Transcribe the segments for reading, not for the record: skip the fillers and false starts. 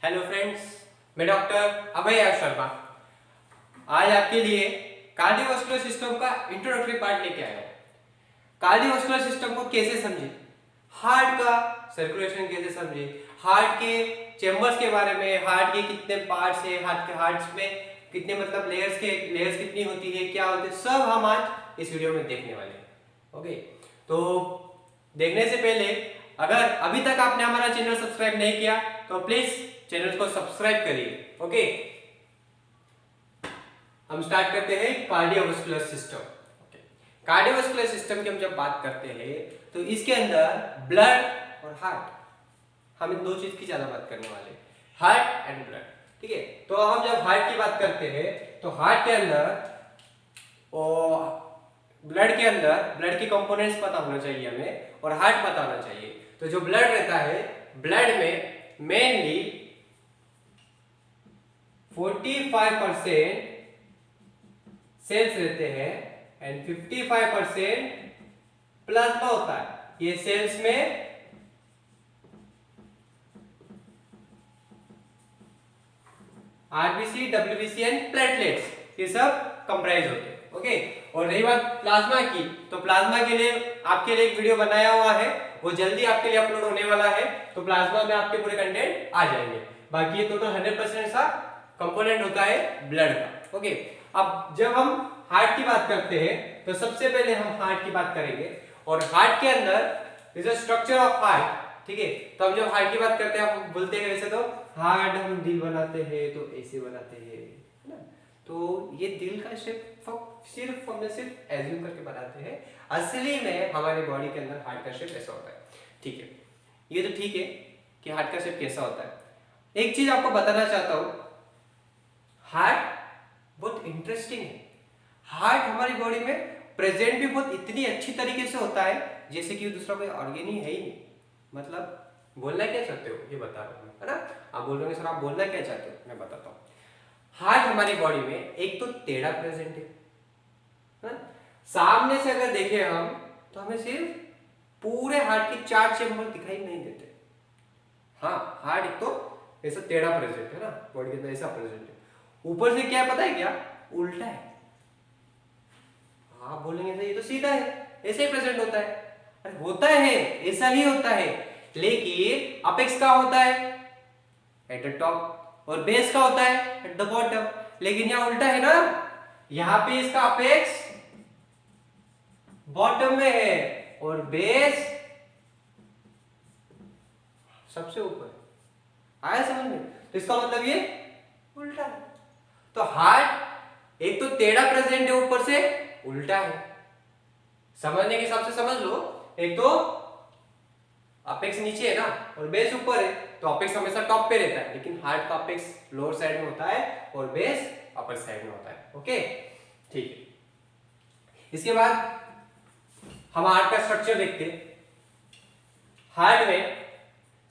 Hello friends, मैं doctor Abhay are Sharma आज आपके लिए कार्डियोवास्कुलर सिस्टम का इंट्रोडक्टरी पार्ट लेके आया हूँ। कार्डियोवास्कुलर सिस्टम को कैसे समझे, हार्ट का सर्कुलेशन कैसे समझे, हार्ट के चेंबर्स के बारे में, हार्ट के कितने पार्ट्स है, हार्ट में कितने मतलब लेयर्स कितनी होती है, क्या होते हैं, सब हम आज इस वीडियो में देखने वाले हैं। ओके, तो देखने से पहले अगर अभी तक आपने हमारा चैनल सब्सक्राइब नहीं किया तो प्लीज चैनल को सब्सक्राइब करिए। ओके, हम स्टार्ट करते हैं कार्डियोवास्कुलर सिस्टम। कार्डियोवास्कुलर सिस्टम की हम जब बात करते हैं तो इसके अंदर ब्लड और हार्ट, हम इन दो चीज की ज्यादा बात करने वाले हैं, हार्ट एंड ब्लड। ठीक है, तो हम जब हार्ट की बात करते हैं तो हार्ट के अंदर और ब्लड के अंदर ब्लड के कंपोनेंट्स पता होना चाहिए हमें और हार्ट पता होना चाहिए। तो जो ब्लड रहता है, ब्लड में मेनली 45% सेल्स रहते हैं एंड 55% प्लाज्मा होता है। ये सेल्स में आरबीसी, डब्ल्यूबीसी एंड प्लेटलेट्स ये सब कंप्राइज होते हैं। ओके, और रही बात प्लाज्मा की, तो प्लाज्मा के लिए आपके लिए एक वीडियो बनाया हुआ है, वो जल्दी आपके लिए अपलोड होने वाला है। तो प्लाज्मा में आपके पूरे कंटेंट आ जाएंगे। बाकी ये टोटल 100% सा कंपोनेंट होता है ब्लड का। ओके, अब जब हम हार्ट की बात करते हैं तो सबसे पहले हम हार्ट की बात करेंगे और हार्ट के अंदर is a structure of heart. ठीक है, तो हम जब हार्ट की बात करते हैं हम बोलते हैं वैसे तो हार्ट हम दिल बनाते हैं तो ऐसे बनाते हैं, है ना। तो ये दिल का शेप सिर्फ एज्यूम करके बनाते हैं, असली में हमारे बॉडी के अंदर हार्ट का शेप ऐसा होता है। ठीक है, ये तो ठीक है कि हार्ट का शेप कैसा होता है। एक चीज आपको बताना चाहता हूं, हार्ट बहुत इंटरेस्टिंग है। हार्ट हमारी बॉडी में प्रेजेंट भी बहुत इतनी अच्छी तरीके से होता है जैसे कि दूसरा कोई ऑर्गेन ही है ही नहीं। मतलब बोलना क्या चाहते हो ये बता रहा हूं, है ना। आप बोल रहे हो सर आप बोलना क्या चाहते हो, मैं बताता हूं। हार्ट हमारी बॉडी में एक तो टेढ़ा प्रेजेंट है ना? सामने से अगर देखें हम तो हमें सिर्फ पूरे हार्ट के 4 चेंबर दिखाई नहीं देते। हाँ, हार्ट एक तो ऐसा टेढ़ा प्रेजेंट है ना, बॉडी के अंदर ऐसा प्रेजेंट है। ऊपर से क्या है पता है, क्या उल्टा है। आप बोलेंगे सर ये तो सीधा है, ऐसे ही प्रेजेंट होता है। अरे होता है, ऐसा ही होता है, लेकिन अपेक्स का होता है एट द टॉप और बेस का होता है एट द बॉटम। लेकिन यहाँ उल्टा है ना, यहाँ पे इसका अपेक्स बॉटम में है और बेस सबसे ऊपर। आया समझ में? तो इसका मतलब ये उल्टा है। तो हार्ट एक तो टेढ़ा प्रेजेंट है, ऊपर से उल्टा है। समझने के हिसाब से समझ लो, एक तो अपेक्स नीचे है ना और बेस ऊपर है, तो अपेक्स हमेशा टॉप पे रहता है, लेकिन हार्ट का अपेक्स लोअर साइड में होता है और बेस अपर साइड में होता है। ओके, ठीक है। इसके बाद हम हार्ट का स्ट्रक्चर देखते हैं। हार्ट में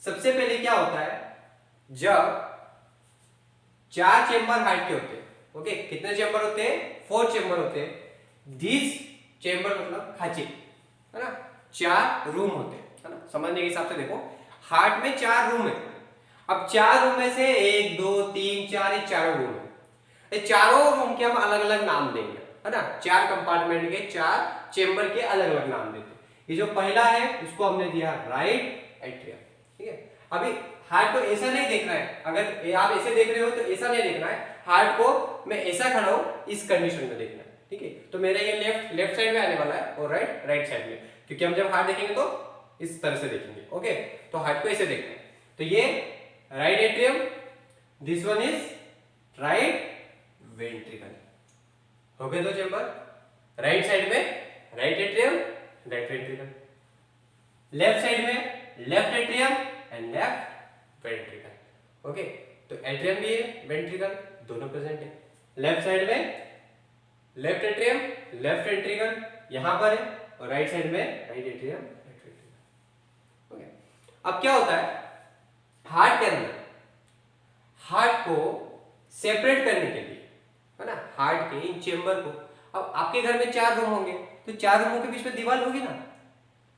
सबसे पहले क्या होता है, जब 4 चेंबर हार्ट के होते हैं। ओके, कितने चेंबर होते हैं? 4 चेंबर होते हैं। दिस चेंबर मतलब खांचे, है ना, 4 रूम होते हैं, है ना। समझने के हिसाब से देखो, हार्ट में 4 रूम है। अब 4 रूम में से 1 2 3 4 ये चारों रूम है। ये चारों रूम के हम अलग अलग नाम देंगे, है ना। 4 कंपार्टमेंट के 4 चेंबर के अलग अलग नाम देते हैं। ये जो पहला है उसको हमने दिया राइट एट्रियम। ठीक है, अभी हार्ट को ऐसा नहीं देखना है, अगर आप ऐसे देख रहे हो तो ऐसा नहीं देखना है। हार्ट को मैं ऐसा खड़ा हूं, इस कंडीशन में देखना है। ठीक है, तो मेरा ये लेफ्ट साइड में आने वाला है और राइट साइड में, क्योंकि हम जब हार्ट देखेंगे तो इस तरह से देखेंगे। ओके, तो हार्ट को ऐसे देखना है। तो ये right atrium, this one is right ventricle. हो गए 2 चेंबर। राइट साइड में right atrium, right ventricle. Left side में left atrium and left ventricle. Okay, तो एट्रियम भी है, वेंट्रिकल दोनों प्रेजेंट है। लेफ्ट साइड में लेफ्ट एट्रियम, लेफ्ट वेंट्रिकल यहां पर है और राइट साइड में right atrium, right ventricle. Okay, अब क्या होता है हार्ट के अंदर, हार्ट को सेपरेट करने के लिए, है ना, हार्ट के इन चेंबर को, अब आपके घर में 4 रूम होंगे तो 4 रूमों के बीच में दीवार होगी ना,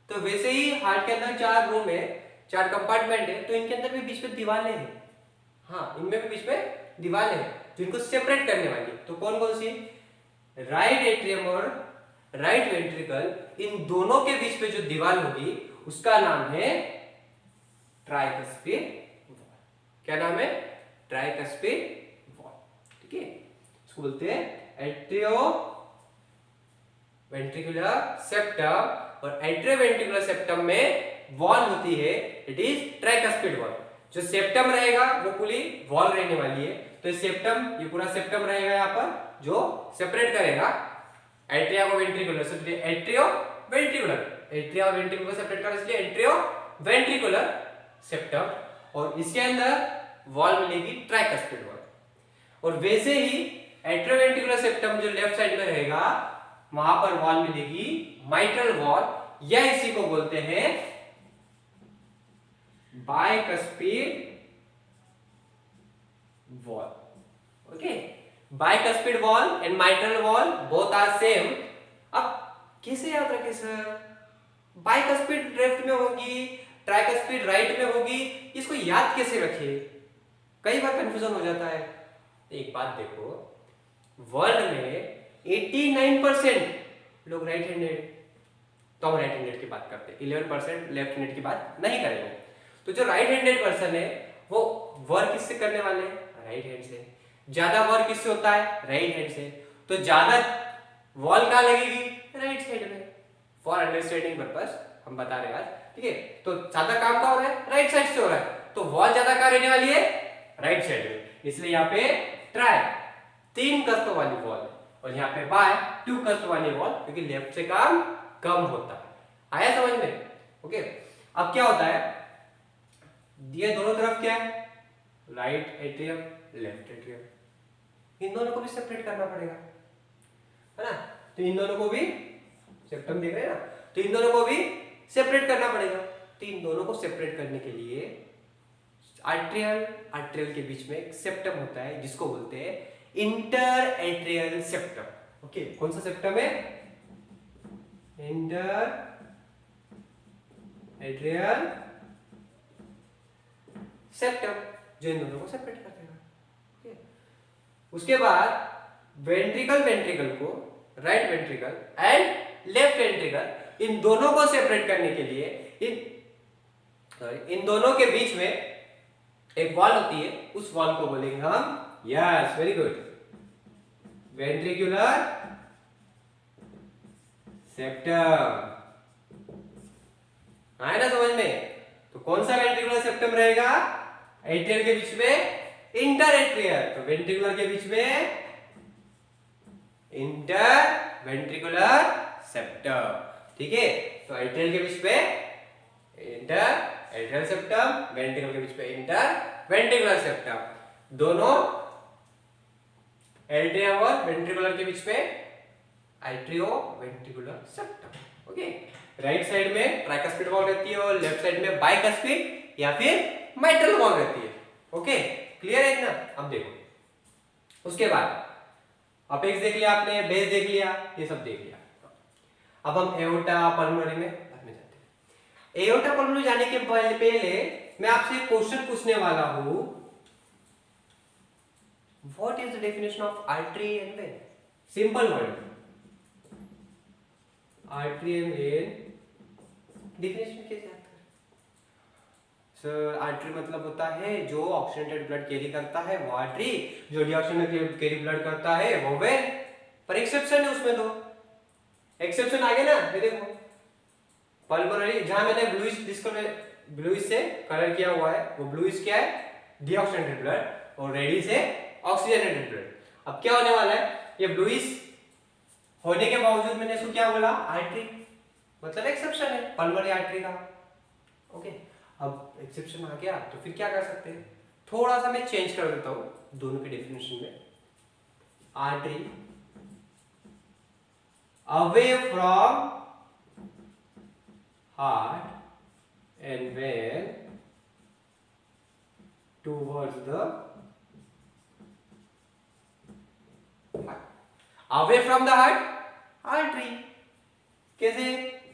तो वैसे ही हार्ट के अंदर 4 रूम है, 4 कंपार्टमेंट है, तो इनके अंदर भी बीच में दीवारें हैं। हाँ, इनमें भी बीच में दीवारें हैं जिनको सेपरेट करने वाली है। तो कौन कौन सी? राइट एट्रियम और राइट वेंट्रिकल, इन दोनों के बीच में जो दीवार होगी उसका नाम है ट्राइकस्पिड वॉल। क्या नाम है? Tricuspid wall. ठीक है, इसको बोलते हैं एट्रियो वेंट्रिकुलर सेप्टम, और एट्रियो वेंट्रिकुलर सेप्टम में वॉल होती है, इट इज ट्राइकस्पिड वॉल। जो सेप्टम रहेगा वो पूरी वॉल रहने वाली है। तो सेप्टम, ये पूरा सेप्टम रहेगा यहाँ पर जो सेपरेट करेगा एट्रिया को वेंट्रिकुलर से, इसलिए एट्रियो वेंट्रिकुलर, एट्रिया और वेंट्रिकुलर को सेपरेट करेगा इसलिए एट्रियो वेंट्रिकुलर सेप्टम, और इसके अंदर वॉल मिलेगी ट्राइकस्पिड वॉल। और वैसे ही एट्रियो वेंट्रिकुलर सेप्टम जो लेफ्ट साइड में रहेगा वहां पर वॉल मिलेगी माइट्रल वॉल, या इसी को बोलते हैं bicuspid valve. Okay, bicuspid valve and mitral valve both are same. अब कैसे याद रखें सर? बाइकस्पिड लेफ्ट में होगी, ट्राइकस्पिड राइट में होगी, इसको याद कैसे रखें? कई बार कंफ्यूजन हो जाता है। एक बात देखो, वर्ल्ड में 89% लोग राइट हैंडेड, तो हम राइट हैंडेड की बात करते हैं, 11% लेफ्ट हैंडेड की बात नहीं करेंगे। तो जो राइट हैंडेड पर्सन है वो वर्क किससे करने वाले हैं? राइट हैंड से। ज्यादा वर्क किससे होता है? राइट हैंड से। तो ज्यादा वॉल कहां लगेगी? राइट साइड में। फॉर अंडरस्टैंडिंग पर्पस हम बता रहे हैं आज, ठीक है। तो ज्यादा काम कहां हो रहा है? राइट साइड से हो रहा है, तो वॉल ज्यादा कहां रहने वाली है? राइट साइड में। इसलिए यहाँ पे ट्राई 3 कस्तों वाली वॉल है, और यहाँ पे बाय 2 कस्तों वाली वॉल, क्योंकि लेफ्ट से काम कम होता है। आया समझ में? ओके, अब क्या होता है, ये दोनों तरफ क्या है? राइट एट्रियम, लेफ्ट एट्रियम, इन दोनों को भी सेपरेट करना पड़ेगा, है ना। तो इन दोनों को भी, सेप्टम देख रहे हैं ना, तो इन दोनों को भी सेपरेट करना पड़ेगा। तो इन दोनों को सेपरेट करने के लिए आर्ट्रियल के बीच में एक सेप्टम होता है जिसको बोलते हैं इंटर एट्रियल सेप्टम। ओके, कौन सा सेप्टम है? इंटर एट्रियल सेप्टम, जो इन दोनों को सेपरेट कर देगा। उसके बाद वेंट्रिकल को, right ventricle and left ventricle, इन दोनों को सेपरेट करने के लिए इन दोनों के बीच में एक वॉल होती है, उस वॉल को बोलेंगे हम, yes very good, ventricular septum. आया ना समझ में? तो कौन सा वेंट्रिकुलर सेप्टम रहेगा? एट्रियल के बीच में इंटर एट्रियल, तो वेंट्रिकुलर के बीच में इंटर वेंट्रिकुलर सेप्टम। ठीक है, तो एट्रियल के बीच में इंटर एट्रियल सेप्टम, वेंट्रिकल के बीच में इंटर वेंट्रिकुलर सेप्टम, दोनों एट्रियम और वेंट्रिकुलर के बीच में atrio ventricular septum. Okay, right side में ट्राइकस्पिड वॉल रहती है और लेफ्ट साइड में बाइकस्पिड या फिर माइट्रल वॉल रहती है। ओके, क्लियर है ना? अब देखो, उसके बाद अपेक्स देख लिया आपने, बेस देख लिया, ये सब देख लिया। अब हम एओर्टा पल्मोनरी में जाते हैं। एओर्टा पल्मोनरी जाने के पहले मैं आपसे क्वेश्चन पूछने वाला हूं, what is the definition of artery and when? Simple word, artery and when definition कैसे आता है? सर, आर्टरी मतलब होता है जो ऑक्सीजनेटेड ब्लड कैरी करता है वो आर्टरी, जो डीऑक्सीजनेटेड कैरी ब्लड करता है वो वेन। पर एक्सेप्शन है उसमें, दो एक्सेप्शन आ गए ना, ये देखो, पल्मोनरी जहां मैंने ब्लूइश से कलर किया हुआ है, वो ब्लूइश क्या है? डीऑक्सीजनेटेड ब्लड, और रेडिश है ऑक्सीजनेटेड ब्लड। अब क्या होने वाला है, ये ब्लूइश होने के बावजूद मैंने इसको क्या बोला? आर्टरी, मतलब एक्सेप्शन है पल्मोनरी आर्टरी का। ओके, अब एक्सेप्शन आ गया तो फिर क्या कर सकते हैं? थोड़ा सा मैं चेंज कर देता हूं दोनों के डेफिनेशन में। Artery away from heart and when towards the away from the heart, artery. कैसे?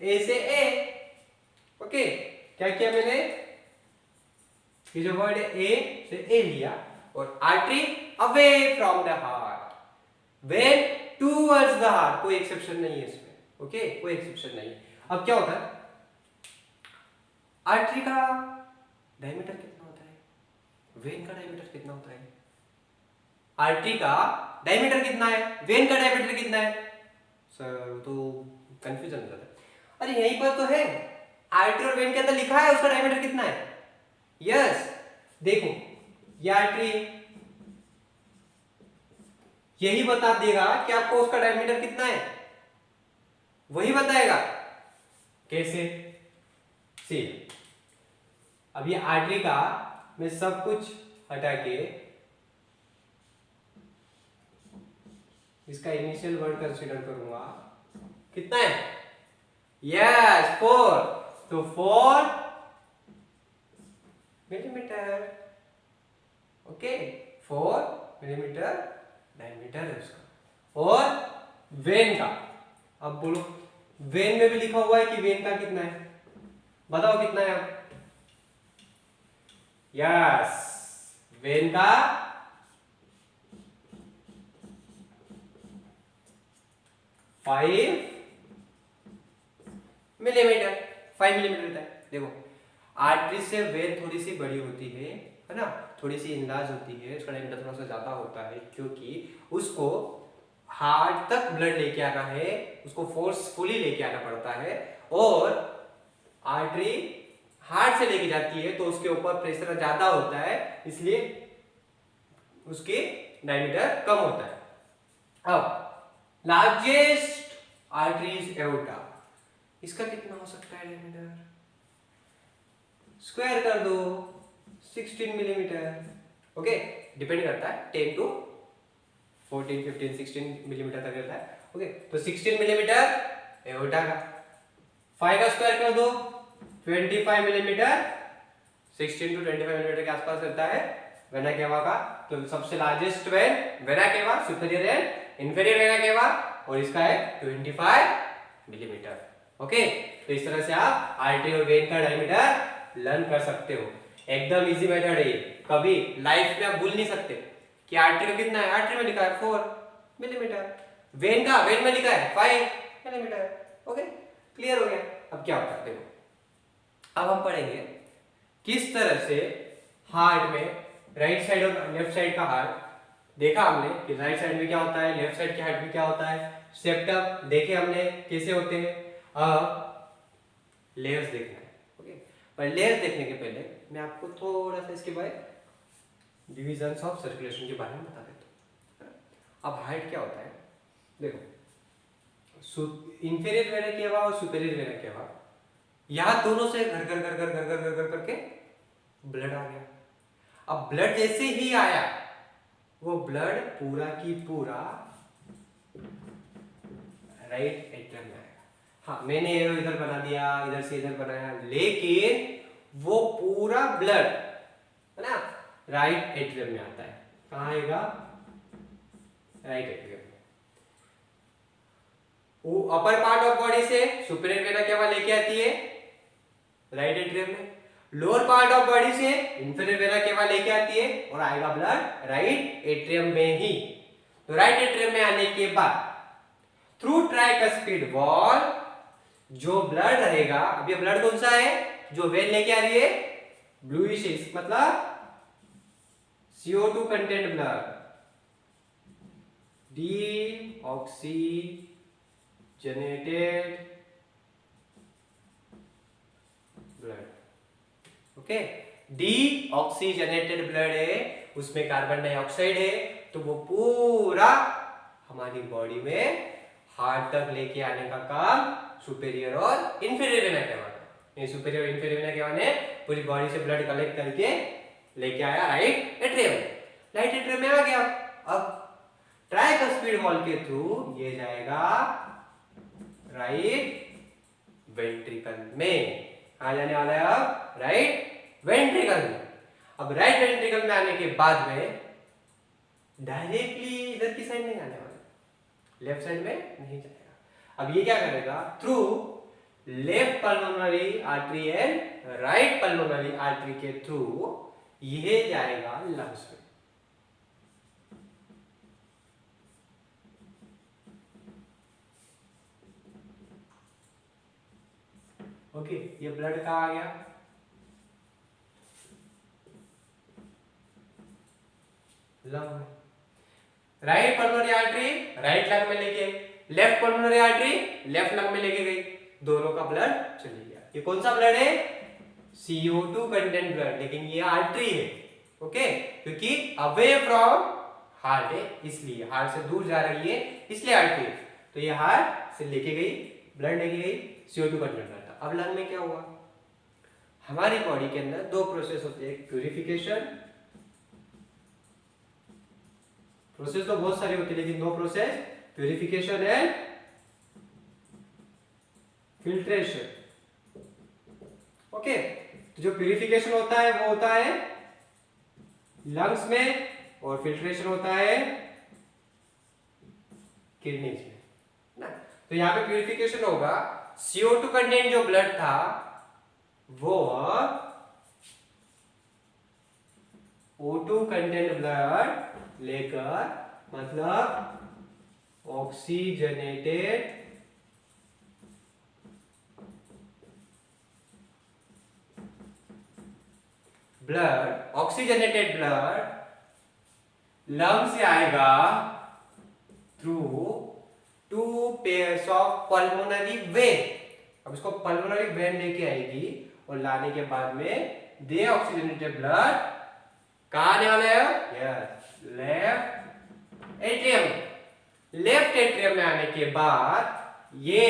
ए से ए। ओके, क्या किया मैंने? ये जो वर्ड है ए से ए लिया, और artery away from the heart, when towards the heart, कोई एक्सेप्शन नहीं है इसमें, ओके, कोई एक्सेप्शन नहीं। अब क्या होता है, आर्टरी का डायमीटर कितना होता है, वेन का डायमीटर कितना होता है, आर्टरी का डायमीटर कितना है, वेन का डायमीटर कितना है, सर तो कंफ्यूजन हो जाता है। अरे यहीं पर तो है, आर्टरी और वेन के अंदर लिखा है उसका डायमीटर कितना है। यस, देखो ये आर्टरी यही बता देगा कि आपको उसका डायमीटर कितना है, वही बताएगा। कैसे, सी अब ये आर्टरी का मैं सब कुछ हटा के इसका इनिशियल वर्ड कंसीडर करूंगा, कितना है, यस 4, तो 4 मिलीमीटर, ओके, 4 मिलीमीटर डायमीटर है उसका। और वेन का, अब बोलो वेन में भी लिखा हुआ है कि वेन का कितना है, बताओ कितना है। अब यस, वेन का 5 मिलीमीटर, 5 मिलीमीटर रहता है। देखो आर्टरी से वेन थोड़ी सी बड़ी होती है ना, थोड़ी सी इनलार्ज होती है, उसका डायमीटर थोड़ा सा ज्यादा होता है, क्योंकि उसको हार्ट तक ब्लड लेके आना है, उसको फोर्सफुली लेके आना पड़ता है, और आर्टरी हार्ट से लेके जाती है तो उसके ऊपर प्रेशर ज्यादा होता है, इसलिए उसके डायमीटर कम होता है। अब लार्जेस्ट आर्टरी इज एओर्टा, इसका कितना हो सकता है डायमीटर, स्क्वायर कर दो, 16 मिलीमीटर, ओके, डिपेंड करता है 10 to 14, 15, 16 मिलीमीटर तक रहता है, ओके, तो 16 मिलीमीटर एओर्टा का, 5 का स्क्वायर कर दो 25 मिलीमीटर, 16 to 25 मिलीमीटर के आसपास रहता है वेना केवा का। तो सबसे largest when vena cava, superior and inferior vena cava, और इसका है 25 मिलीमीटर, ओके। तो इस तरह से आप आर्टरी और वेन का डायमीटर लर्न कर सकते हो, एकदम इजी मेथड है ये, कभी लाइफ में आप भूल नहीं सकते कि आर्टरी में कितना है, आर्टरी में लिखा है 4 मिलीमीटर, वेन में लिखा है 5 मिलीमीटर, ओके, क्लियर हो गया। अब क्या होता है, देखो अब हम पढ़ेंगे किस तरह से हार्ट में राइट साइड और लेफ्ट साइड का हार्ट देखा हमने कि राइट साइड में क्या होता है, लेफ्ट साइड के हार्ट में क्या होता है, सेप्टम देखे हमने कैसे होते हैं। अब लेयर्स देखना है, ओके, पर लेयर्स देखने के पहले मैं आपको थोड़ा सा इसके बारे डिविजन्स ऑफ सर्कुलेशन के बारे में बता देता हूँ। अब हार्ट क्या होता है, देखो इंफीरियर वेना केवा और सुपीरियर वेना केवा, यहां दोनों से घर घर घर घर घर घर घर घर करके ब्लड आ गया। अब ब्लड जैसे ही आया, वो ब्लड पूरा की पूरा राइट एट्रियम में आएगा। हाँ, मैंने एरो इधर बना दिया, इधर से इधर बनाया, लेकिन वो पूरा ब्लड है ना राइट एट्रियम में आता है। कहाँ आएगा, राइट एट्रियम में। वो अपर पार्ट ऑफ बॉडी से सुपीरियर वेना केवा लेके आती है राइट एट्रियम में, लोअर पार्ट ऑफ बॉडी से इंफीरियर वेना केवा लेके आती है और आएगा ब्लड राइट एट्रियम में ही। तो राइट एट्रियम में आने के बाद थ्रू ट्राइकस्पिड वॉल जो ब्लड रहेगा, अब ये ब्लड कौन सा है जो वेन लेके आ रही है, ब्लूइश, मतलब CO2 content blood, deoxygenated blood, okay, deoxygenated blood है, उसमें कार्बन डाइऑक्साइड है, तो वो पूरा हमारी बॉडी में हार्ट तक लेके आने का काम सुपीरियर और इंफीरियर वेना केवा का। ये सुपीरियर और इंफीरियर वेना केवा ने पूरी बॉडी से ब्लड कलेक्ट करके लेके आया राइट एट्रियम में, राइट एट्रियम में आ गया। अब ट्राइकस्पिड वॉल के थ्रू ये जाएगा राइट वेंट्रिकल में, कहां जाने वाला है अब, राइट वेंट्रिकल में। अब राइट वेंट्रिकल में आने के बाद में डायरेक्टली इधर की साइड नहीं आने वाला, लेफ्ट साइड में नहीं जाएगा। अब ये क्या करेगा, through left pulmonary artery and right pulmonary artery के थ्रू ये जाएगा लंग्स में। ओके, ये ब्लड कहाँ आ गया? लंग में। Right pulmonary artery right lung में लेके, left pulmonary artery left lung में लेके गई, दोनों का ब्लड चली गया। ये कौन सा ब्लड है? CO2 कंटेंट ब्लड, लेकिन ये आर्टरी है। ओके, क्योंकि अवे फ्रॉम हार्ट है, इसलिए हार्ट से दूर जा रही है, इसलिए आर्टरी है। तो ये हार्ट से लेके गई, ब्लड लेके गई, CO2 कंटेंट ब्लड था। अब लंग में क्या हुआ? हमारी बॉडी के अंदर दो प्रोसेस होते हैं, प्यूरिफिकेशन, प्रोसेस तो बहुत सारी होती है लेकिन दो process, purification and filtration. Okay, तो जो प्यूरिफिकेशन होता है वो होता है लंग्स में, और फिल्ट्रेशन होता है किडनीज में ना। तो यहाँ पे प्यूरिफिकेशन होगा, CO2 कंटेंट जो ब्लड था वो O2 कंटेंट ब्लड लेकर, मतलब oxygenated blood, oxygenated blood lung से आएगा through 2 pairs of pulmonary vein. अब इसको पल्मोनरी वेन लेके आएगी और लाने के बाद में दे ऑक्सीजनेटेड ब्लड कहाँ आने वाला है? Yes, left atrium. Left atrium में आने के बाद ये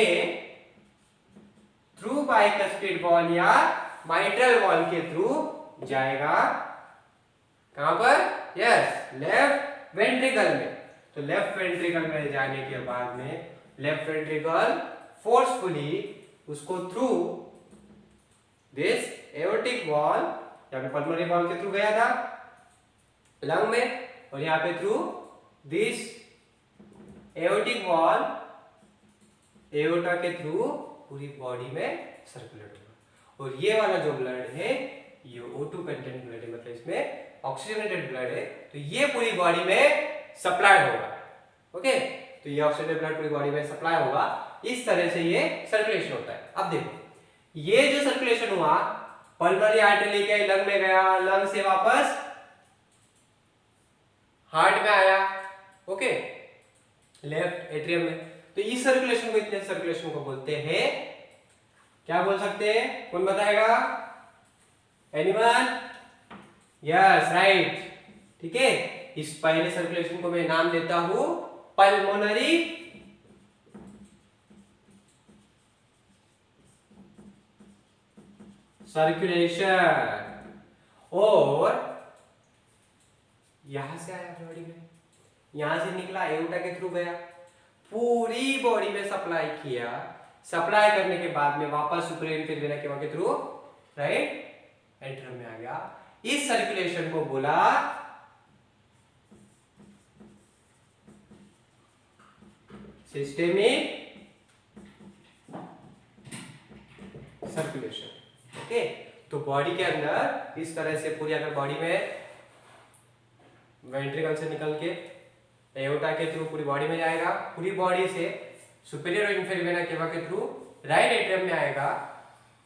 थ्रू बाइकस्पिड वॉल या माइट्रल वॉल के थ्रू जाएगा कहां पर? यस, लेफ्ट वेंट्रिकल में। तो लेफ्ट वेंट्रिकल में जाने के बाद में लेफ्ट वेंट्रिकल फोर्सफुली उसको थ्रू दिस एओर्टिक वॉल, यहाँ पे पल्मोनरी वॉल के थ्रू गया था लंग में, और यहाँ पे through this aortic wall aorta के थ्रू पूरी बॉडी में सर्कुलेट होगा। और ये वाला जो ब्लड है ये O2 कंटेंट ब्लड है, मतलब इसमें ऑक्सीजनेटेड ब्लड है, तो ये पूरी बॉडी में सप्लाई होगा। ओके, तो ये ऑक्सीजनेटेड ब्लड पूरी बॉडी में सप्लाई होगा, इस तरह से ये सर्कुलेशन होता है। अब देखो, ये जो सर्कुलेशन हुआ, पल्मोनरी आर्टरी लेके आई, लंग में गया, लंग से वापस हार्ट में आया, ओके, लेफ्ट एट्रियम में। तो इस सर्कुलेशन को, इतने सर्कुलेशन को बोलते हैं, क्या बोल सकते हैं? कौन बताएगा? एनीवन? यस, राइट, ठीक है। इस पहले सर्कुलेशन को मैं नाम देता हूं पल्मोनरी सर्कुलेशन। और यहां से आया बॉडी में, यहां से निकला, एओर्टा के थ्रू गया, पूरी बॉडी में सप्लाई किया, सप्लाई करने के बाद में वापस सुपरियर फिर वेना केवा के थ्रू राइट एट्रियम में आ गया। इस सर्कुलेशन को बोला सिस्टेमिक सर्कुलेशन। ओके, तो बॉडी के अंदर इस तरह से पूरी, अगर बॉडी में वेंट्रिकल से निकल के एओर्टा के थ्रू पूरी बॉडी में जाएगा, पूरी बॉडी से सुपीरियर और इंफीरियर वेना केवा के थ्रू राइट एट्रियम में आएगा।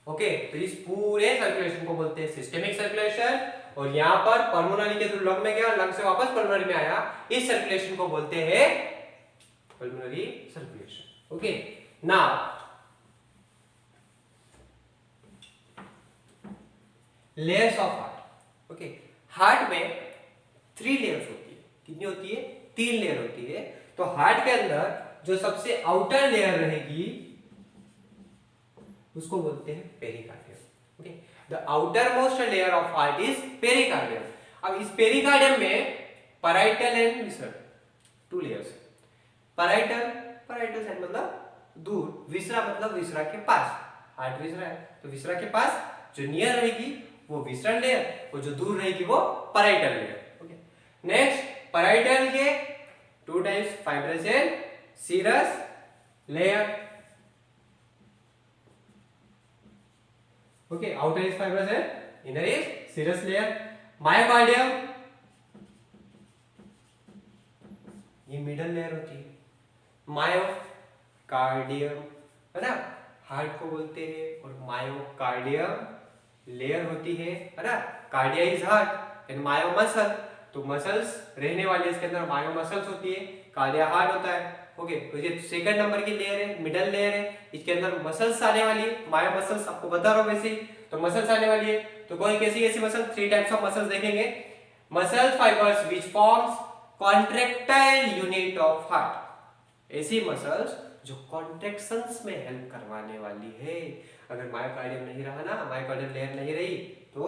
ओके, तो इस पूरे सर्कुलेशन को बोलते हैं सिस्टेमिक सर्कुलेशन। और यहाँ पर पल्मोनरी के थ्रू लंग में गया, लंग से वापस पल्मोनरी में आया, इस सर्कुलेशन को बोलते हैं pulmonary circulation. Okay, now layers of heart. Okay, heart में 3 लेयर्स होती है। कितनी होती है? 3 लेयर होती है। तो हार्ट के अंदर जो सबसे आउटर लेयर रहेगी उसको बोलते हैं pericardium. Okay, the outer most layer of heart is pericardium. अब इस पेरिकार्डियम में parietal and visceral 2 layers. Parietal, parietal side मतलब दूर, विसरा मतलब विसरा के पास। हार्ट विसरा है तो विसरा के पास जो नियर रहेगी वो विसरल लेयर, और जो दूर रहेगी वो parietal layer. Okay, next parietal के 2 types, fibrous and serous layer. Okay, outer is fibrous and inner is serous layer. Myocardium ये मिडल लेयर होती है, मायोकार्डियम है ना, हार्ट को बोलते हैं, और मायोकार्डियम लेयर होती है ना। Cardia is heart and myo muscle, तो मसल्स रहने वाली इसके अंदर मायो मसल्स होती है, कार्डिया हार्ट होता है। ओके, तो ये सेकंड नंबर की लेयर है, मिडल लेयर है, इसके अंदर मसल्स आने वाली है, मायो मसल्स आपको बता रहा हूं वैसे ही, तो मसल्स आने वाली है। तो कौन कैसी कैसी मसल, 3 टाइप्स ऑफ मसल्स देखेंगे। Muscle fibres which forms contractile unit of heart, ऐसी मसल्स जो कॉन्ट्रैक्शंस में हेल्प करवाने वाली है। अगर मायोकार्डियम नहीं रहा ना, मायोकार्डियल लेयर नहीं रही, तो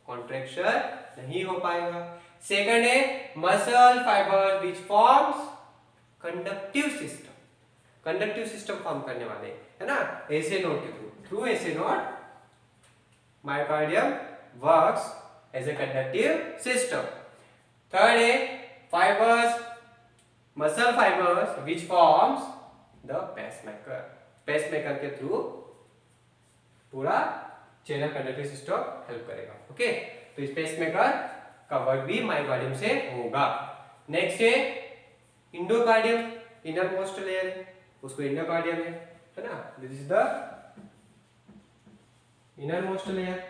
कॉन्ट्रैक्शन नहीं हो पाएगा। सेकंड है muscle fibre which forms conductive system, conductive system form करने वाले है ना, ऐसे नोड के थ्रू ऐसे node myocardium works as a conductive system. Third है fibres, muscle fibres which forms the pacemaker, pacemaker के थ्रू पूरा chain of conductive system help करेगा। ओके, तो इस पेसमेकर का वर्क भी मायोकार्डियम से होगा। नेक्स्ट है इंडोकार्डियम, इनर मोस्ट लेयर है, उसको इंडोकार्डियम है ना, this is the inner most layer.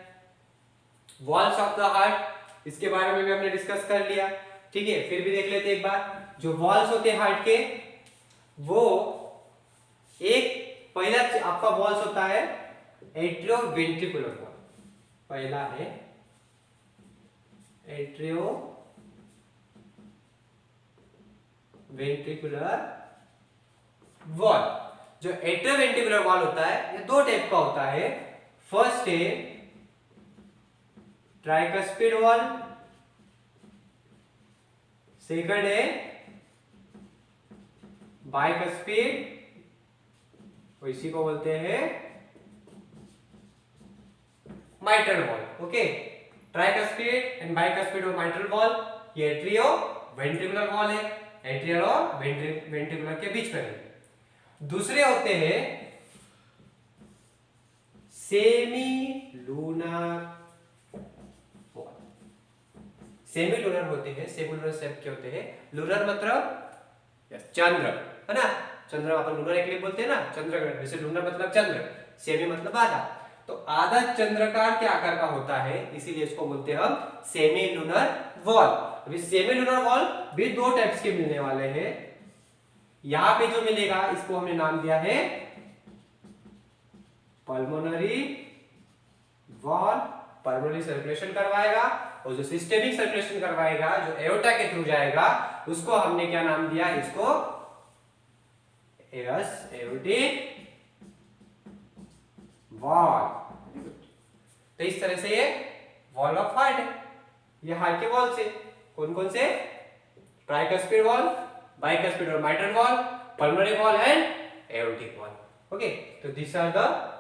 Walls of the heart, इसके बारे में भी हमने डिस्कस कर लिया, ठीक है। फिर भी देख लेते एक बार, जो वॉल्स होते हैं हार्ट के, वो एक पहला आपका वॉल्स होता है एट्रियोवेंट्रिकुलर वॉल, पहला है एट्रियो वेंट्रिकुलर वॉल। जो एट्रियोवेंट्रिकुलर वॉल होता है ये 2 टाइप का होता है। फर्स्ट है ट्राइकस्पिड वॉल, सेकंड है बाइकस्पिड, और इसी को बोलते हैं mitral valve. Okay, tricuspid and bicuspid और माइट्रल वॉल, ये एट्रियो वेंट्रिकुलर वॉल है, एट्रियल और वेंट्रिकुलर के बीच में है। दूसरे होते हैं semi lunar wall, semi lunar होते हैं, सेमी लूनर शेप के होते हैं। लूनर मतलब चंद्र है ना, चंद्र अपन लूनर एक बोलते हैं ना, चंद्र वैसे लूनर मतलब चंद्र, सेमी मतलब आधा, तो आधा चंद्रकार के आकार का होता है, इसीलिए इसको बोलते हैं हम सेमी लूनर वॉल। अभी सेमी लूनर वॉल भी 2 टाइप्स के मिलने वाले हैं। यहां पे जो मिलेगा इसको हमने नाम दिया है पल्मोनरी वॉल, पल्मोनरी सर्कुलेशन करवाएगा, और जो सिस्टेमिक सर्कुलेशन करवाएगा, जो एओर्टा के थ्रू जाएगा, उसको हमने क्या नाम दिया, इसको एओर्टिक वॉल। तो इस तरह से ये वॉल ऑफ हार्ट है, ये हार्ट के वॉल से कौन कौन से, ट्राइकस्पिड वॉल, बाइकस्पिड और mitral valve, pulmonary valve and aortic valve. Okay, तो this are the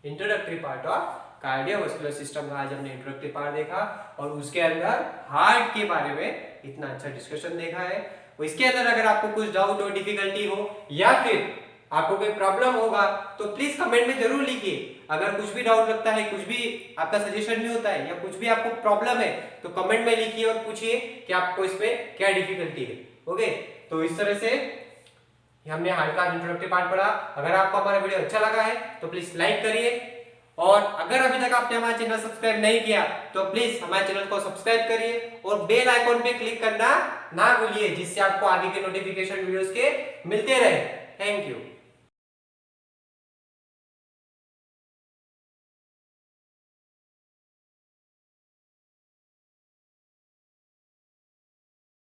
introductory part of cardiovascular system का आज हमने इंट्रोडक्टरी पार्ट देखा, और उसके अंदर हार्ट के बारे में इतना अच्छा डिस्कशन देखा है। और इसके अंदर अगर आपको कुछ डाउट हो, डिफिकल्टी हो, या फिर आपको कोई प्रॉब्लम होगा, तो प्लीज कमेंट में जरूर लिखिए। अगर कुछ भी डाउट लगता है, कुछ भी आपका सजेशन भी होता है, या कुछ भी आपको प्रॉब्लम है, तो कमेंट में लिखिए और पूछिए कि आपको इसमें क्या डिफिकल्टी है। ओके, तो इस तरह से हमने हार्ट का इंट्रोडक्टरी पार्ट पढ़ा। अगर आपको हमारा वीडियो अच्छा लगा है तो प्लीज लाइक करिए, और अगर अभी तक आपने हमारा चैनल सब्सक्राइब नहीं किया तो प्लीज हमारे चैनल को सब्सक्राइब करिए, और बेल आइकॉन पे क्लिक करना ना भूलिए, जिससे आपको आगे के नोटिफिकेशन वीडियोस के मिलते रहे। Thank you.